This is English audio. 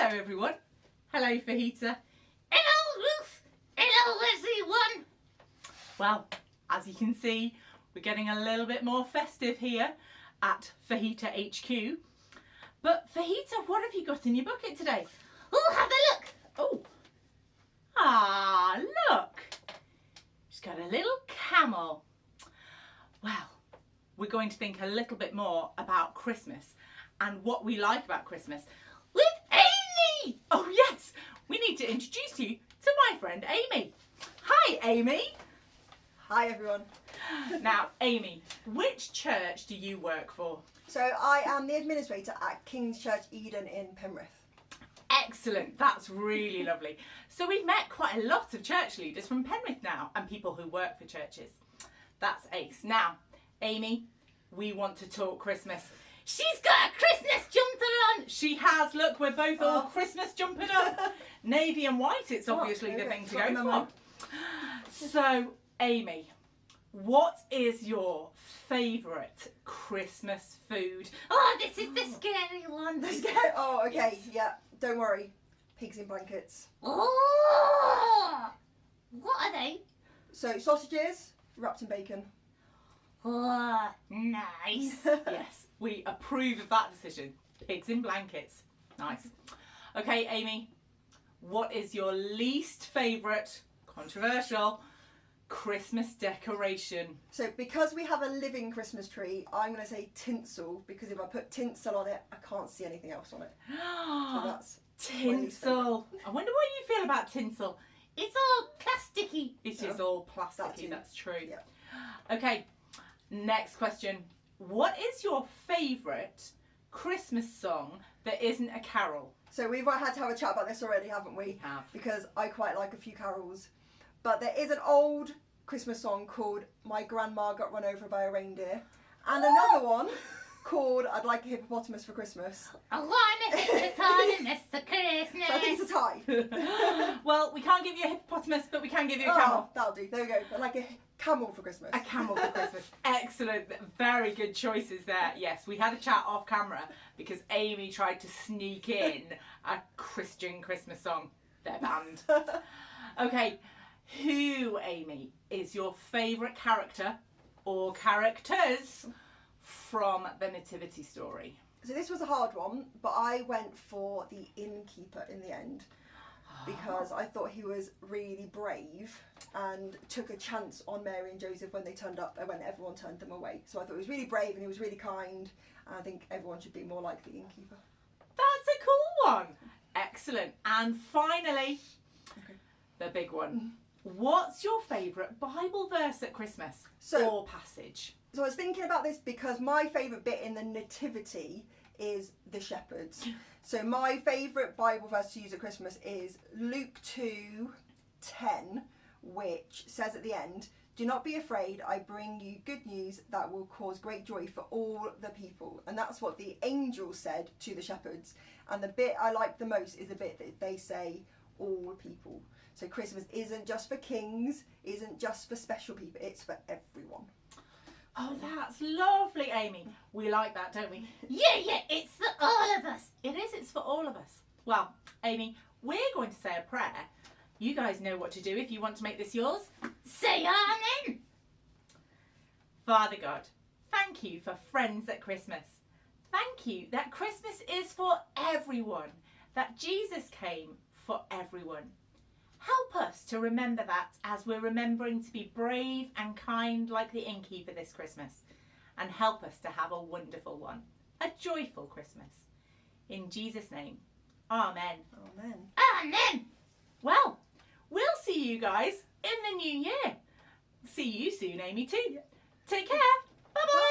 Hello everyone. Hello Fajita. Hello Ruth. Hello everyone. Well, as you can see, we're getting a little bit more festive here at Fajita HQ. But Fajita, what have you got in your bucket today? Oh, have a look. Oh. Look. She's got a little camel. Well, we're going to think a little bit more about Christmas and what we like about Christmas With Amee. Oh yes, we need to introduce you to my friend Amee. Hi Amee. Hi everyone. Now Amee, which church do you work for? So I am the administrator at King's Church Eden in Penrith. Excellent, that's really lovely. So we've met quite a lot of church leaders from Penrith now and people who work for churches. That's ace. Now, Amee, we want to talk Christmas. She's got a Christmas jumper on. She has, look, we're both all Christmas jumping up. Navy and white, it's obviously the thing to go for. So, Amee, what is your favourite Christmas food? Oh, this is the scary one. Oh, okay, yeah, don't worry. Pigs in blankets. Oh, what are they? So sausages wrapped in bacon. Oh, nice. Yes, we approve of that decision. Pigs in blankets. Nice. Okay, Amee, what is your least favourite, controversial, Christmas decoration? So because we have a living Christmas tree, I'm going to say tinsel, because if I put tinsel on it, I can't see anything else on it. So that's Tinsel. I wonder what you feel about tinsel. It's all plasticky. It is all plasticky, too. that's true. Yeah. Okay, next question. What is your favourite Christmas song that isn't a carol? So we've had to have a chat about this already, haven't we? We have. Because I quite like a few carols. But there is an old Christmas song called My Grandma Got Run Over by a Reindeer. And another one called I'd Like a Hippopotamus for Christmas. I want a hippopotamus for Christmas. So I think it's a tie. Well, we can't give you a hippopotamus, but we can give you a camel. Oh, that'll do. There we go. I'd like a camel for Christmas. A camel for Christmas. Excellent. Very good choices there. Yes, we had a chat off camera because Amee tried to sneak in a Christian Christmas song. They're banned. Okay, who, Amee, is your favourite character or characters from the Nativity story? So this was a hard one, but I went for the innkeeper in the end because I thought he was really brave and took a chance on Mary and Joseph when they turned up and when everyone turned them away. So I thought he was really brave and he was really kind, and I think everyone should be more like the innkeeper. That's a cool one. Excellent. And finally, the big one. What's your favourite Bible verse at Christmas or passage? So I was thinking about this because my favourite bit in the Nativity is the shepherds. So my favourite Bible verse to use at Christmas is Luke 2:10, which says at the end, "Do not be afraid, I bring you good news that will cause great joy for all the people." And that's what the angel said to the shepherds. And the bit I like the most is the bit that they say, all people. So Christmas isn't just for kings, isn't just for special people, it's for everyone. Oh, that's lovely, Amee. We like that, don't we? Yeah, it's for all of us. It is, it's for all of us. Well, Amee, we're going to say a prayer. You guys know what to do if you want to make this yours. Say amen. Father God, thank you for friends at Christmas. Thank you that Christmas is for everyone, that Jesus came for everyone. Help us to remember that as we're remembering to be brave and kind like the innkeeper this Christmas. And help us to have a wonderful one, a joyful Christmas. In Jesus' name, amen. Amen. Amen. Well, we'll see you guys in the new year. See you soon, Amee, too. Take care. Bye-bye.